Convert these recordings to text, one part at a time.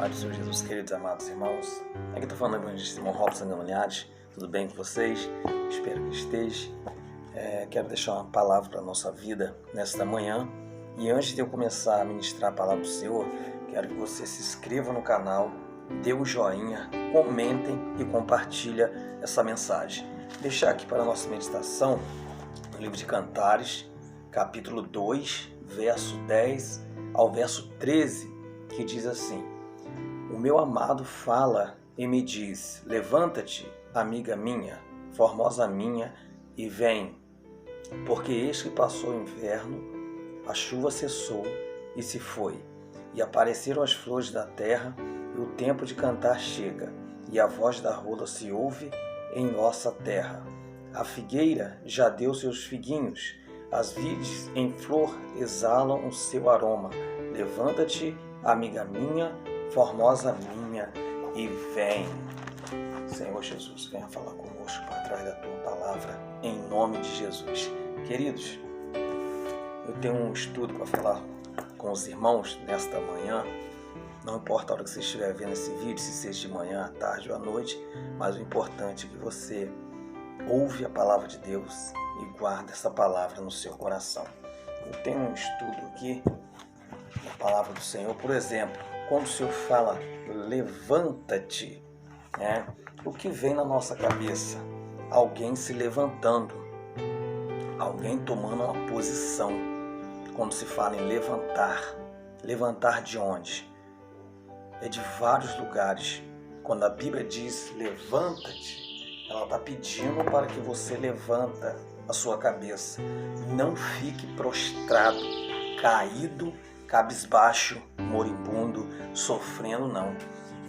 Paz do Senhor Jesus, queridos amados irmãos. Aqui estou falando com o irmão Robson Gamonhares. Tudo bem com vocês? Espero que esteja. Quero deixar uma palavra para a nossa vida nesta manhã. E antes de eu começar a ministrar a palavra do Senhor, quero que você se inscreva no canal, dê um joinha, comentem e compartilha essa mensagem. Deixar aqui para a nossa meditação no livro de Cantares, capítulo 2, verso 10 ao verso 13, que diz assim: O meu amado fala e me diz: levanta-te, amiga minha, formosa minha, e vem. Porque eis que passou o inverno, a chuva cessou e se foi, e apareceram as flores da terra, e o tempo de cantar chega, e a voz da rola se ouve em nossa terra. A figueira já deu seus figuinhos, as vides em flor exalam o seu aroma. Levanta-te, amiga minha, formosa minha, e vem. Senhor Jesus, venha falar conosco para trás da tua palavra, em nome de Jesus. Queridos, eu tenho um estudo para falar com os irmãos nesta manhã. Não importa a hora que você estiver vendo esse vídeo, se seja de manhã, à tarde ou à noite, mas o importante é que você ouve a palavra de Deus e guarda essa palavra no seu coração. Eu tenho um estudo aqui da palavra do Senhor. Por exemplo, quando o Senhor fala levanta-te, o que vem na nossa cabeça? Alguém se levantando, alguém tomando uma posição. Quando se fala em levantar de onde? É de vários lugares. Quando a Bíblia diz levanta-te, ela está pedindo para que você levanta a sua cabeça. Não fique prostrado, caído, cabisbaixo, moribundo, sofrendo, não.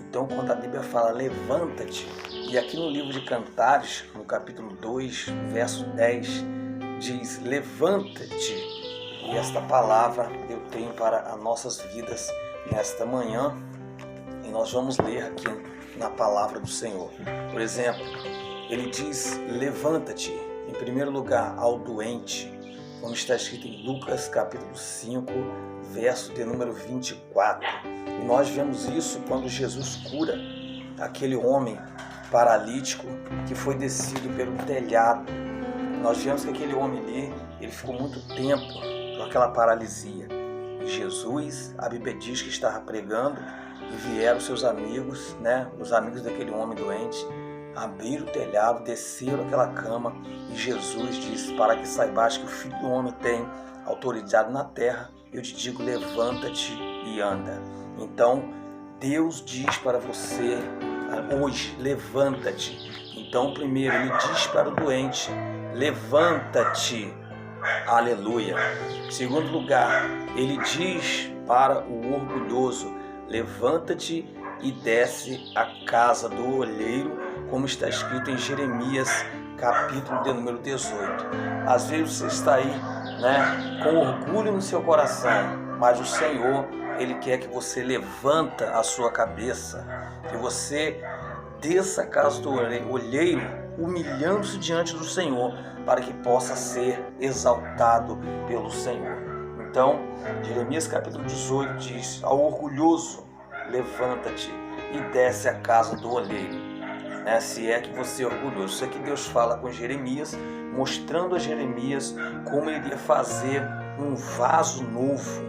Então, quando a Bíblia fala levanta-te, e aqui no livro de Cantares, no capítulo 2, verso 10, diz levanta-te. E esta palavra eu tenho para as nossas vidas nesta manhã, e nós vamos ler aqui na palavra do Senhor. Por exemplo, ele diz levanta-te, em primeiro lugar, ao doente, como está escrito em Lucas capítulo 5, verso de número 24. E nós vemos isso quando Jesus cura aquele homem paralítico que foi descido pelo telhado. Nós vemos que aquele homem ali, ele ficou muito tempo com aquela paralisia. E Jesus, a Bíblia diz que estava pregando e vieram seus amigos, os amigos daquele homem doente, abriram o telhado, desceram aquela cama, e Jesus disse: para que saibas que o Filho do Homem tem autoridade na terra, eu te digo, levanta-te e anda. Então, Deus diz para você hoje, levanta-te. Então, primeiro, Ele diz para o doente, levanta-te, aleluia. Em segundo lugar, Ele diz para o orgulhoso, levanta-te e desce a casa do olheiro, como está escrito em Jeremias, capítulo de número 18. Às vezes você está aí, com orgulho no seu coração, mas o Senhor, Ele quer que você levanta a sua cabeça, que você desça a casa do olheiro, humilhando-se diante do Senhor, para que possa ser exaltado pelo Senhor. Então, Jeremias capítulo 18 diz: ao orgulhoso, levanta-te e desce a casa do olheiro. Se é que você é orgulhoso. Isso é que Deus fala com Jeremias, mostrando a Jeremias como ele iria fazer um vaso novo.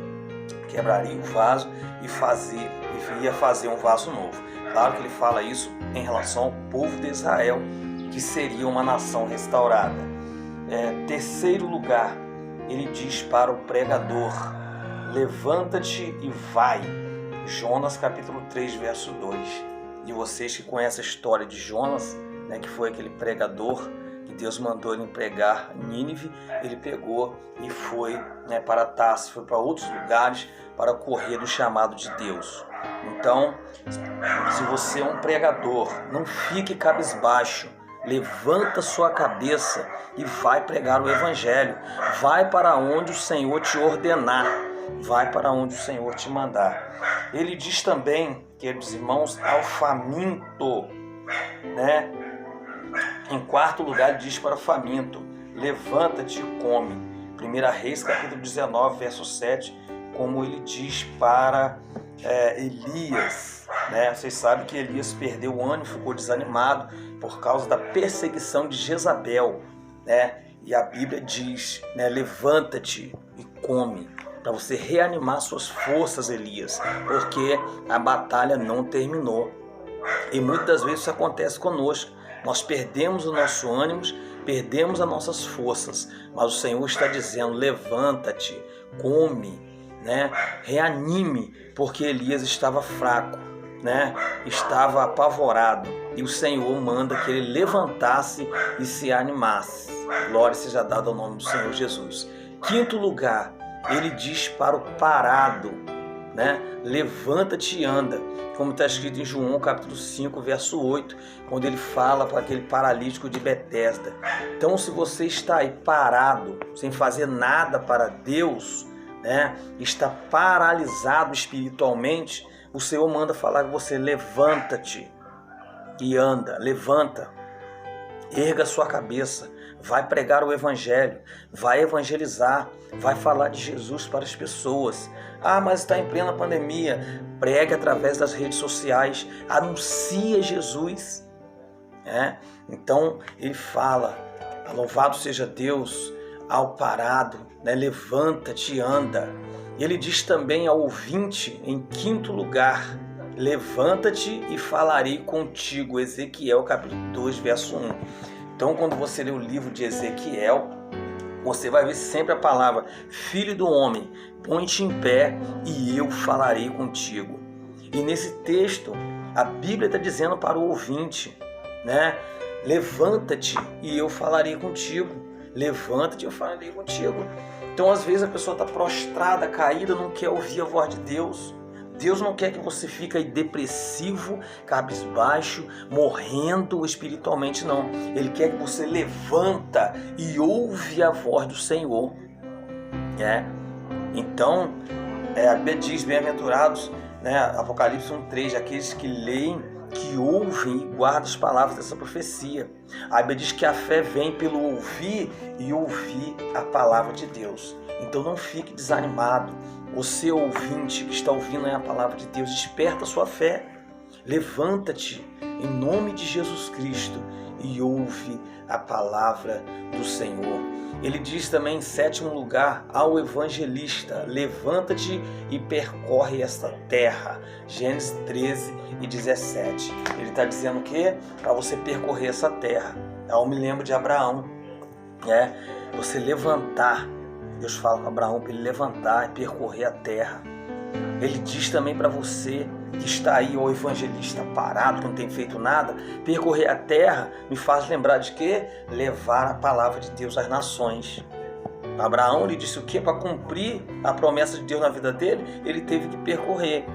Quebraria o vaso e ia fazer um vaso novo. Claro que ele fala isso em relação ao povo de Israel, que seria uma nação restaurada. Terceiro lugar, ele diz para o pregador, levanta-te e vai. Jonas capítulo 3, verso 2. E vocês que conhecem a história de Jonas, que foi aquele pregador que Deus mandou ele pregar em Nínive, ele pegou e foi para Tarsis, foi para outros lugares para correr do chamado de Deus. Então, se você é um pregador, não fique cabisbaixo, levanta sua cabeça e vai pregar o Evangelho. Vai para onde o Senhor te ordenar, vai para onde o Senhor te mandar. Ele diz também, queridos irmãos, ao faminto, Em quarto lugar, ele diz para o faminto, levanta-te e come. 1 Reis, capítulo 19, verso 7, como ele diz para Elias, né? Vocês sabem que Elias perdeu o ânimo, ficou desanimado por causa da perseguição de Jezabel, né? E a Bíblia diz, né, levanta-te e come, para você reanimar suas forças, Elias, porque a batalha não terminou. E muitas vezes isso acontece conosco. Nós perdemos o nosso ânimo, perdemos as nossas forças, mas o Senhor está dizendo, levanta-te, come, né? Reanime, porque Elias estava fraco, né? Estava apavorado, e o Senhor manda que ele levantasse e se animasse. Glória seja dada ao nome do Senhor Jesus. Quinto lugar, ele diz para o parado, né? Levanta-te e anda, como está escrito em João capítulo 5, verso 8, quando ele fala para aquele paralítico de Betesda. Então, se você está aí parado, sem fazer nada para Deus, né? Está paralisado espiritualmente, o Senhor manda falar com você, levanta-te e anda, levanta, erga sua cabeça, vai pregar o Evangelho, vai evangelizar, vai falar de Jesus para as pessoas. Ah, mas está em plena pandemia. Pregue através das redes sociais, anuncia Jesus. Então ele fala, louvado seja Deus, ao parado, né? Levanta-te e anda. Ele diz também ao ouvinte, em quinto lugar, levanta-te e falarei contigo. Ezequiel capítulo 2, verso 1. Então, quando você lê o livro de Ezequiel, você vai ver sempre a palavra, filho do homem, põe-te em pé e eu falarei contigo. E nesse texto, a Bíblia está dizendo para o ouvinte, né? Levanta-te e eu falarei contigo. Levanta-te e eu falarei contigo. Então, às vezes, a pessoa está prostrada, caída, não quer ouvir a voz de Deus. Deus não quer que você fique aí depressivo, cabisbaixo, morrendo espiritualmente, não. Ele quer que você levanta e ouve a voz do Senhor. Então, a Bíblia diz, bem-aventurados, né, Apocalipse 1:3, aqueles que leem, que ouvem e guardam as palavras dessa profecia. A Bíblia diz que a fé vem pelo ouvir e ouvir a palavra de Deus. Então não fique desanimado. Você ouvinte que está ouvindo a palavra de Deus, desperta a sua fé. Levanta-te em nome de Jesus Cristo e ouve a palavra do Senhor. Ele diz também em sétimo lugar ao evangelista, levanta-te e percorre esta terra. Gênesis 13:17. Ele está dizendo o quê? Para você percorrer essa terra. Eu me lembro de Abraão. Você levantar. Deus fala com Abraão para ele levantar e percorrer a terra. Ele diz também para você que está aí, o evangelista parado, que não tem feito nada, percorrer a terra me faz lembrar de quê? Levar a palavra de Deus às nações. Abraão, ele disse o quê? Para cumprir a promessa de Deus na vida dele, ele teve que percorrer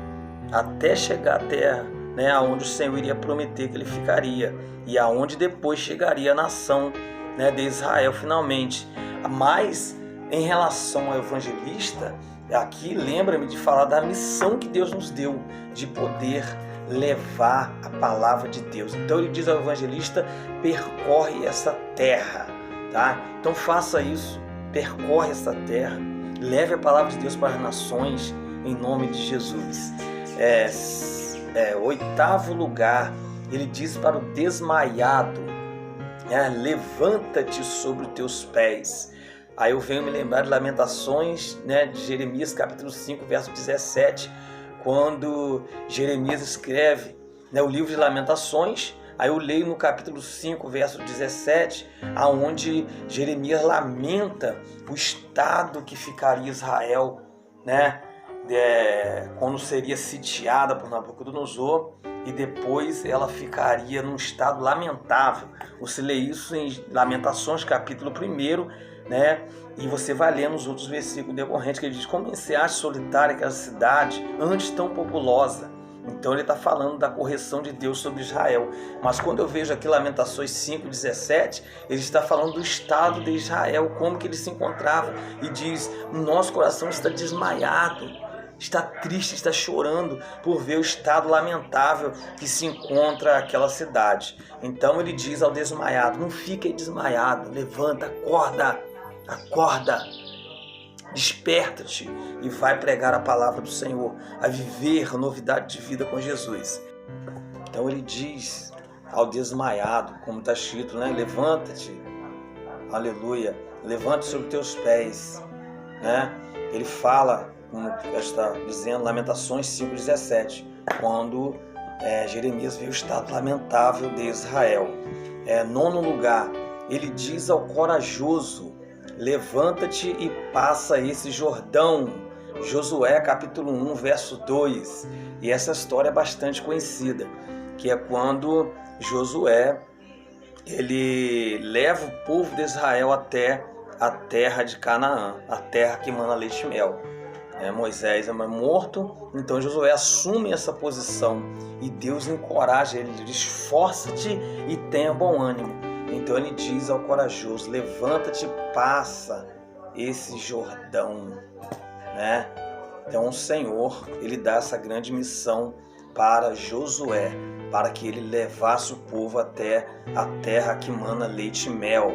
até chegar à terra, né, aonde o Senhor iria prometer que ele ficaria e aonde depois chegaria a nação, né, de Israel finalmente. Mas em relação ao evangelista, aqui lembra-me de falar da missão que Deus nos deu, de poder levar a palavra de Deus. Então ele diz ao evangelista, percorre essa terra, tá? Então faça isso, percorre essa terra, leve a palavra de Deus para as nações, em nome de Jesus. Oitavo lugar, ele diz para o desmaiado, levanta-te sobre os teus pés. Aí eu venho me lembrar de Lamentações, né, de Jeremias capítulo 5, verso 17, quando Jeremias escreve, né, o livro de Lamentações. Aí eu leio no capítulo 5, verso 17, aonde Jeremias lamenta o estado que ficaria Israel, né, quando seria sitiada por Nabucodonosor, e depois ela ficaria num estado lamentável. Você lê isso em Lamentações capítulo 1, né? E você vai lendo os outros versículos decorrentes, que ele diz, como se acha solitária aquela cidade, antes tão populosa. Então ele está falando da correção de Deus sobre Israel. Mas quando eu vejo aqui Lamentações 5:17, ele está falando do estado de Israel, como que ele se encontrava. E diz, nosso coração está desmaiado, está triste, está chorando por ver o estado lamentável que se encontra aquela cidade. Então ele diz ao desmaiado, não fique desmaiado, levanta, acorda. Desperta-te e vai pregar a palavra do Senhor, a viver novidade de vida com Jesus. Então ele diz ao desmaiado, como está escrito, né? Levanta-te, aleluia, levanta-te sobre teus pés, né? Ele fala, como está dizendo, Lamentações 5,17, quando Jeremias viu o estado lamentável de Israel. Nono lugar, ele diz ao corajoso, levanta-te e passa esse Jordão. Josué capítulo 1, verso 2. E essa história é bastante conhecida, que é quando Josué ele leva o povo de Israel até a terra de Canaã, a terra que mana leite e mel. Moisés é morto, então Josué assume essa posição e Deus encoraja ele, diz, esforça-te e tenha bom ânimo. Então ele diz ao corajoso, levanta-te e passa esse Jordão, né? Então o Senhor, ele dá essa grande missão para Josué, para que ele levasse o povo até a terra que mana leite e mel.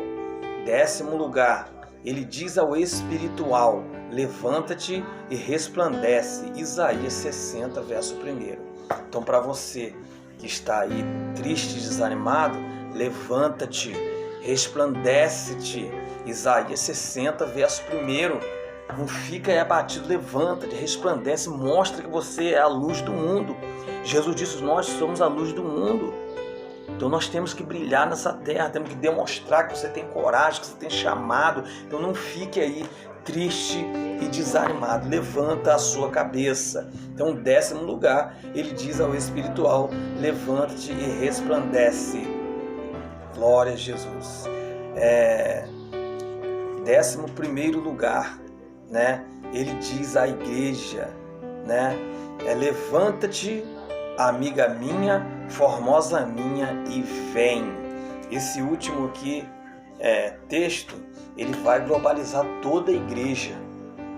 10º lugar, ele diz ao espiritual, levanta-te e resplandece. Isaías 60, verso 1. Então para você que está aí triste, desanimado, levanta-te, resplandece-te. Isaías 60, verso 1. Não fica aí abatido, levanta-te, resplandece, mostra que você é a luz do mundo. Jesus disse, nós somos a luz do mundo. Então nós temos que brilhar nessa terra, temos que demonstrar que você tem coragem, que você tem chamado. Então não fique aí triste e desanimado, levanta a sua cabeça. Então 10º lugar, ele diz ao espiritual, levanta-te e resplandece. Glória a Jesus. 11º lugar, né? Ele diz à igreja, né? Levanta-te, amiga minha, formosa minha, e vem. Esse último aqui, texto, ele vai globalizar toda a igreja.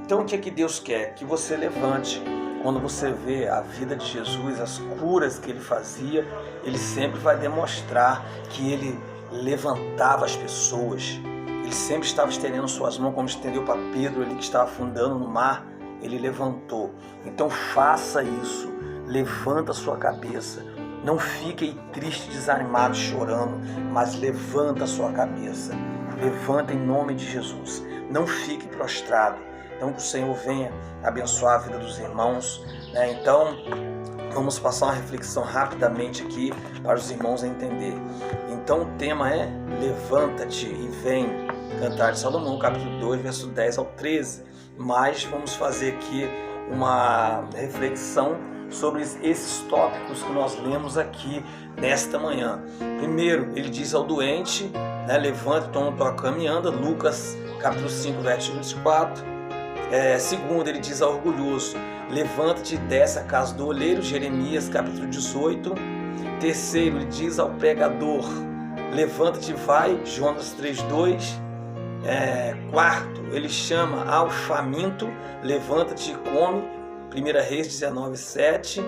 Então o que é que Deus quer? Que você levante. Quando você vê a vida de Jesus, as curas que ele fazia, ele sempre vai demonstrar que ele levantava as pessoas. Ele sempre estava estendendo suas mãos, como estendeu para Pedro ali que estava afundando no mar. Ele levantou. Então faça isso. Levanta a sua cabeça. Não fique aí triste, desanimado, chorando, mas levanta a sua cabeça. Levanta em nome de Jesus. Não fique prostrado. Então que o Senhor venha abençoar a vida dos irmãos, né? Então vamos passar uma reflexão rapidamente aqui para os irmãos entenderem. Então o tema é levanta-te e vem. Cantar de Salomão, capítulo 2, verso 10 ao 13. Mas vamos fazer aqui uma reflexão sobre esses tópicos que nós lemos aqui nesta manhã. Primeiro, ele diz ao doente, né, levanta, toma tua cama e anda, Lucas capítulo 5, verso 24. Segundo, ele diz ao orgulhoso, levanta-te e desce a casa do olheiro, Jeremias capítulo 18. Terceiro, ele diz ao pregador, levanta-te e vai, Jonas 3:2. Quarto, ele chama ao faminto, levanta-te e come, 1 Reis 19:7.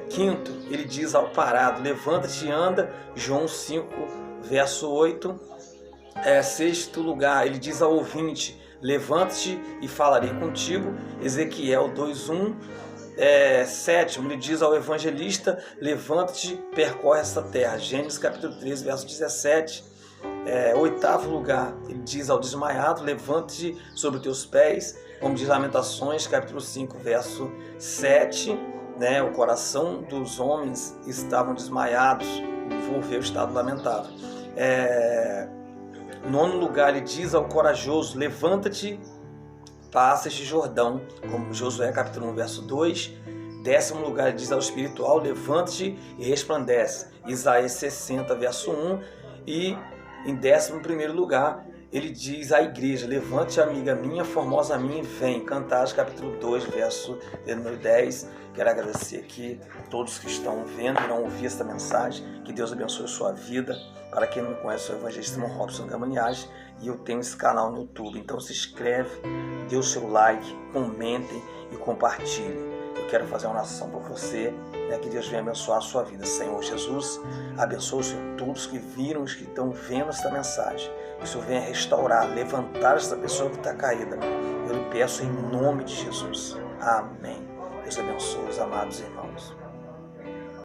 Quinto, ele diz ao parado, levanta-te e anda, João 5, verso 8. Sexto lugar, ele diz ao ouvinte, levanta-te e falarei contigo, Ezequiel 2:1. Sétimo, ele diz ao evangelista, levanta-te, percorre essa terra, Gênesis capítulo 13, verso 17. Oitavo lugar, ele diz ao desmaiado, levanta-te sobre os teus pés, como diz Lamentações, capítulo 5, verso 7, né? O coração dos homens estavam desmaiados, envolveu o estado lamentável. Nono lugar, ele diz ao corajoso, levanta-te, passa este Jordão, como Josué, capítulo 1, verso 2. 10º lugar, ele diz ao espiritual, levanta-te e resplandece, Isaías 60, verso 1. E em 11º lugar, ele diz à igreja, levante, amiga minha, formosa minha, e vem. Cantares, capítulo 2, verso número 10. Quero agradecer aqui a todos que estão vendo e não ouvir esta mensagem. Que Deus abençoe a sua vida. Para quem não me conhece, eu sou o evangelista Robson Gamaniage e eu tenho esse canal no YouTube. Então se inscreve, dê o seu like, comentem e compartilhem. Eu quero fazer uma oração por você Que Deus venha abençoar a sua vida, Senhor Jesus. Abençoe, Senhor, todos que viram, os que estão vendo esta mensagem. Que o Senhor venha restaurar, levantar essa pessoa que está caída. Eu lhe peço em nome de Jesus. Amém. Deus abençoe os amados irmãos.